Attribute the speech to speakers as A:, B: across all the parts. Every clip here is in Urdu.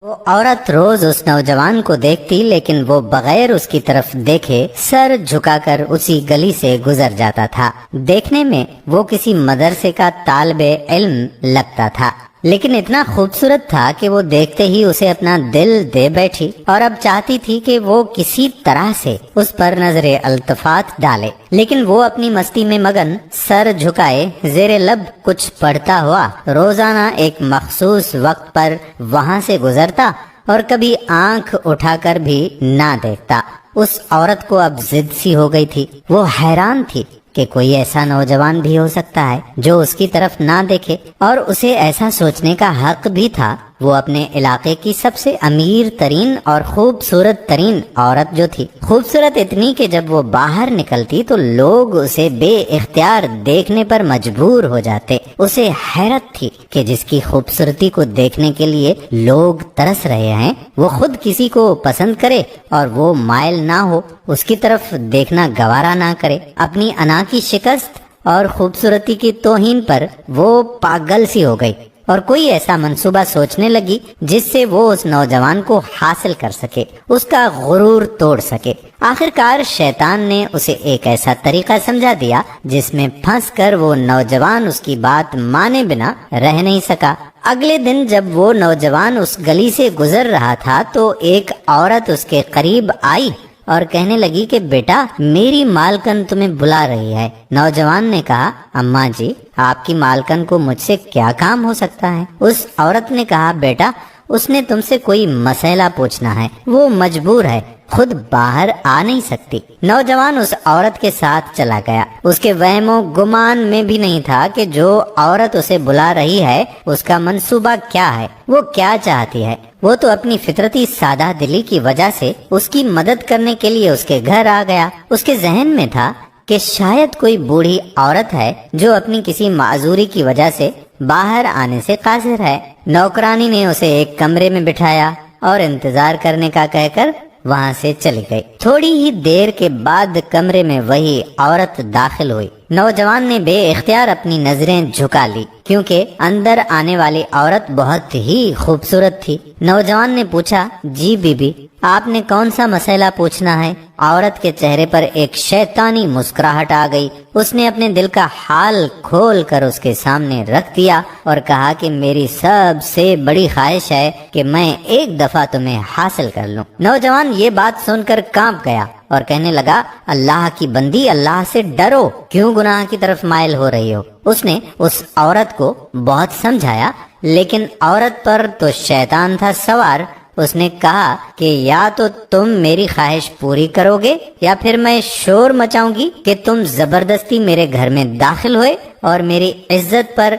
A: وہ عورت روز اس نوجوان کو دیکھتی، لیکن وہ بغیر اس کی طرف دیکھے سر جھکا کر اسی گلی سے گزر جاتا تھا۔ دیکھنے میں وہ کسی مدرسے کا طالب علم لگتا تھا، لیکن اتنا خوبصورت تھا کہ وہ دیکھتے ہی اسے اپنا دل دے بیٹھی، اور اب چاہتی تھی کہ وہ کسی طرح سے اس پر نظر التفات ڈالے، لیکن وہ اپنی مستی میں مگن سر جھکائے زیر لب کچھ پڑھتا ہوا روزانہ ایک مخصوص وقت پر وہاں سے گزرتا اور کبھی آنکھ اٹھا کر بھی نہ دیکھتا۔ اس عورت کو اب ضد سی ہو گئی تھی۔ وہ حیران تھی کہ کوئی ایسا نوجوان بھی ہو سکتا ہے جو اس کی طرف نہ دیکھے، اور اسے ایسا سوچنے کا حق بھی تھا۔ وہ اپنے علاقے کی سب سے امیر ترین اور خوبصورت ترین عورت جو تھی، خوبصورت اتنی کہ جب وہ باہر نکلتی تو لوگ اسے بے اختیار دیکھنے پر مجبور ہو جاتے۔ اسے حیرت تھی کہ جس کی خوبصورتی کو دیکھنے کے لیے لوگ ترس رہے ہیں، وہ خود کسی کو پسند کرے اور وہ مائل نہ ہو، اس کی طرف دیکھنا گوارا نہ کرے۔ اپنی انا کی شکست اور خوبصورتی کی توہین پر وہ پاگل سی ہو گئی، اور کوئی ایسا منصوبہ سوچنے لگی جس سے وہ اس نوجوان کو حاصل کر سکے، اس کا غرور توڑ سکے۔ آخر کار شیطان نے اسے ایک ایسا طریقہ سمجھا دیا جس میں پھنس کر وہ نوجوان اس کی بات مانے بنا رہ نہیں سکا۔ اگلے دن جب وہ نوجوان اس گلی سے گزر رہا تھا تو ایک عورت اس کے قریب آئی اور کہنے لگی کہ بیٹا، میری مالکن تمہیں بلا رہی ہے۔ نوجوان نے کہا، اماں جی، آپ کی مالکن کو مجھ سے کیا کام ہو سکتا ہے؟ اس عورت نے کہا، بیٹا، اس نے تم سے کوئی مسئلہ پوچھنا ہے، وہ مجبور ہے، خود باہر آ نہیں سکتی۔ نوجوان اس عورت کے ساتھ چلا گیا۔ اس کے وہم و گمان میں بھی نہیں تھا کہ جو عورت اسے بلا رہی ہے اس کا منصوبہ کیا ہے، وہ کیا چاہتی ہے۔ وہ تو اپنی فطرتی سادہ دلی کی وجہ سے اس کی مدد کرنے کے لیے اس کے گھر آ گیا۔ اس کے ذہن میں تھا کہ شاید کوئی بوڑھی عورت ہے جو اپنی کسی معذوری کی وجہ سے باہر آنے سے قاصر ہے۔ نوکرانی نے اسے ایک کمرے میں بٹھایا اور انتظار کرنے کا کہہ کر وہاں سے چلی گئی۔ تھوڑی ہی دیر کے بعد کمرے میں وہی عورت داخل ہوئی۔ نوجوان نے بے اختیار اپنی نظریں جھکا لی کیونکہ اندر آنے والی عورت بہت ہی خوبصورت تھی۔ نوجوان نے پوچھا، جی بی بی، آپ نے کون سا مسئلہ پوچھنا ہے؟ عورت کے چہرے پر ایک شیطانی مسکراہٹ آ گئی۔ اس نے اپنے دل کا حال کھول کر اس کے سامنے رکھ دیا اور کہا کہ میری سب سے بڑی خواہش ہے کہ میں ایک دفعہ تمہیں حاصل کر لوں۔ نوجوان یہ بات سن کر کانپ گیا اور کہنے لگا، اللہ کی بندی، اللہ سے ڈرو، کیوں گناہ کی طرف مائل ہو رہی ہو؟ اس نے اس عورت کو بہت سمجھایا، لیکن عورت پر تو شیطان تھا سوار۔ اس نے کہا کہ یا تو تم میری خواہش پوری کرو گے یا پھر میں شور مچاؤں گی کہ تم زبردستی میرے گھر میں داخل ہوئے اور میری عزت پر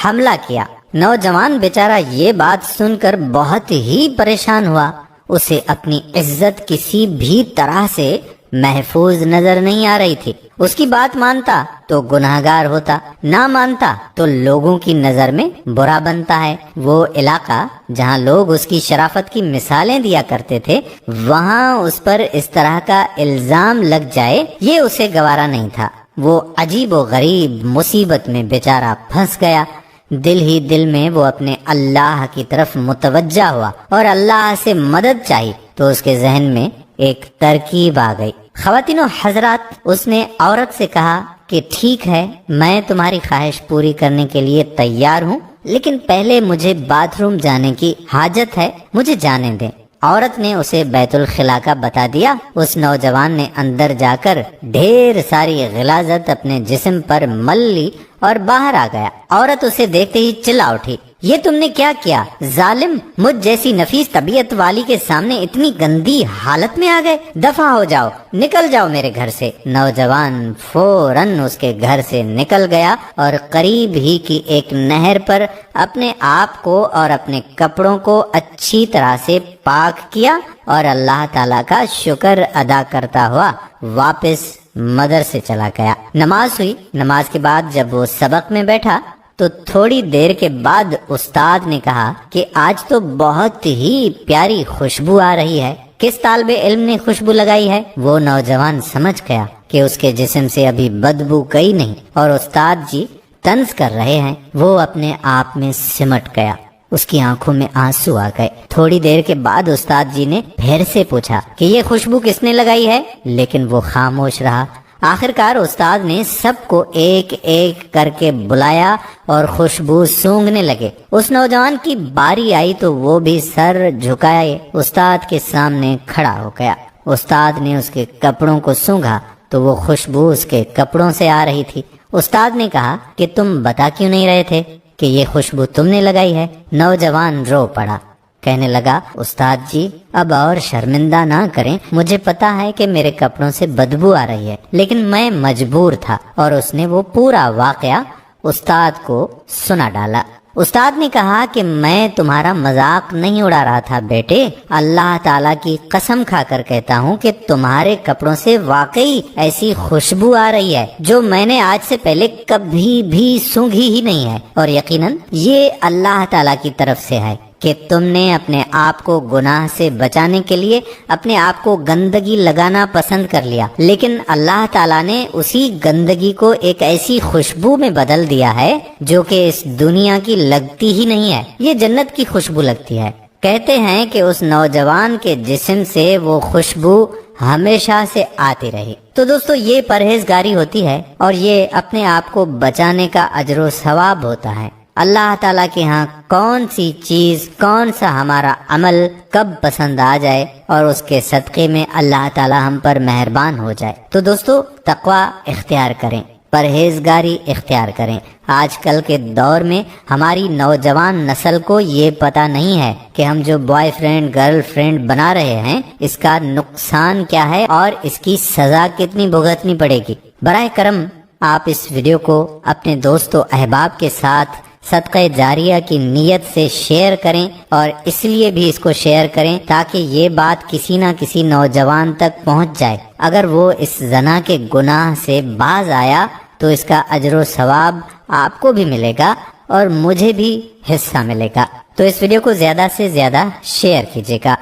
A: حملہ کیا۔ نوجوان بیچارہ یہ بات سن کر بہت ہی پریشان ہوا۔ اسے اپنی عزت کسی بھی طرح سے محفوظ نظر نہیں آ رہی تھی۔ اس کی بات مانتا تو گناہگار ہوتا، نہ مانتا تو لوگوں کی نظر میں برا بنتا ہے۔ وہ علاقہ جہاں لوگ اس کی شرافت کی مثالیں دیا کرتے تھے، وہاں اس پر اس طرح کا الزام لگ جائے، یہ اسے گوارا نہیں تھا۔ وہ عجیب و غریب مصیبت میں بیچارہ پھنس گیا۔ دل ہی دل میں وہ اپنے اللہ کی طرف متوجہ ہوا اور اللہ سے مدد چاہی تو اس کے ذہن میں ایک ترکیب آ گئی۔ خواتین و حضرات، اس نے عورت سے کہا کہ ٹھیک ہے، میں تمہاری خواہش پوری کرنے کے لیے تیار ہوں، لیکن پہلے مجھے باتھ روم جانے کی حاجت ہے، مجھے جانے دیں۔ عورت نے اسے بیت الخلا کا بتا دیا۔ اس نوجوان نے اندر جا کر ڈھیر ساری غلاظت اپنے جسم پر مل لی اور باہر آ گیا۔ عورت اسے دیکھتے ہی چلا اٹھی، یہ تم نے کیا کیا؟ ظالم، مجھ جیسی نفیس طبیعت والی کے سامنے اتنی گندی حالت میں آ گئے، دفع ہو جاؤ، نکل جاؤ میرے گھر سے۔ نوجوان فوراً اس کے گھر سے نکل گیا اور قریب ہی کی ایک نہر پر اپنے آپ کو اور اپنے کپڑوں کو اچھی طرح سے پاک کیا اور اللہ تعالیٰ کا شکر ادا کرتا ہوا واپس مدرسے چلا گیا۔ نماز ہوئی۔ نماز کے بعد جب وہ سبق میں بیٹھا تو تھوڑی دیر کے بعد استاد نے کہا کہ آج تو بہت ہی پیاری خوشبو آ رہی ہے۔ کس طالب علم نے خوشبو لگائی ہے؟ وہ نوجوان سمجھ گیا کہ اس کے جسم سے ابھی بدبو گئی نہیں اور استاد جی طنز کر رہے ہیں۔ وہ اپنے آپ میں سمٹ گیا۔ اس کی آنکھوں میں آنسو آ گئے۔ تھوڑی دیر کے بعد استاد جی نے پھر سے پوچھا کہ یہ خوشبو کس نے لگائی ہے، لیکن وہ خاموش رہا۔ آخرکار استاد نے سب کو ایک ایک کر کے بلایا اور خوشبو سونگھنے لگے۔ اس نوجوان کی باری آئی تو وہ بھی سر جھکائے استاد کے سامنے کھڑا ہو گیا۔ استاد نے اس کے کپڑوں کو سونگھا تو وہ خوشبو اس کے کپڑوں سے آ رہی تھی۔ استاد نے کہا کہ تم بتا کیوں نہیں رہے تھے کہ یہ خوشبو تم نے لگائی ہے؟ نوجوان رو پڑا، کہنے لگا استاد جی اب اور شرمندہ نہ کریں، مجھے پتا ہے کہ میرے کپڑوں سے بدبو آ رہی ہے، لیکن میں مجبور تھا۔ اور اس نے وہ پورا واقعہ استاد کو سنا ڈالا۔ استاد نے کہا کہ میں تمہارا مذاق نہیں اڑا رہا تھا بیٹے، اللہ تعالیٰ کی قسم کھا کر کہتا ہوں کہ تمہارے کپڑوں سے واقعی ایسی خوشبو آ رہی ہے جو میں نے آج سے پہلے کبھی بھی سونگھی ہی نہیں ہے، اور یقیناً یہ اللہ تعالیٰ کی طرف سے ہے کہ تم نے اپنے آپ کو گناہ سے بچانے کے لیے اپنے آپ کو گندگی لگانا پسند کر لیا، لیکن اللہ تعالیٰ نے اسی گندگی کو ایک ایسی خوشبو میں بدل دیا ہے جو کہ اس دنیا کی لگتی ہی نہیں ہے، یہ جنت کی خوشبو لگتی ہے۔ کہتے ہیں کہ اس نوجوان کے جسم سے وہ خوشبو ہمیشہ سے آتی رہی۔ تو دوستو یہ پرہیزگاری ہوتی ہے اور یہ اپنے آپ کو بچانے کا اجر و ثواب ہوتا ہے۔ اللہ تعالیٰ کے ہاں کون سی چیز، کون سا ہمارا عمل کب پسند آ جائے اور اس کے صدقے میں اللہ تعالیٰ ہم پر مہربان ہو جائے۔ تو دوستو تقوی اختیار کریں، پرہیزگاری اختیار کریں۔ آج کل کے دور میں ہماری نوجوان نسل کو یہ پتہ نہیں ہے کہ ہم جو بوائے فرینڈ گرل فرینڈ بنا رہے ہیں اس کا نقصان کیا ہے اور اس کی سزا کتنی بھگتنی پڑے گی۔ براہ کرم آپ اس ویڈیو کو اپنے دوست و احباب کے ساتھ صدقہ جاریہ کی نیت سے شیئر کریں، اور اس لیے بھی اس کو شیئر کریں تاکہ یہ بات کسی نہ کسی نوجوان تک پہنچ جائے۔ اگر وہ اس زنا کے گناہ سے باز آیا تو اس کا اجر و ثواب آپ کو بھی ملے گا اور مجھے بھی حصہ ملے گا۔ تو اس ویڈیو کو زیادہ سے زیادہ شیئر کیجیے گا۔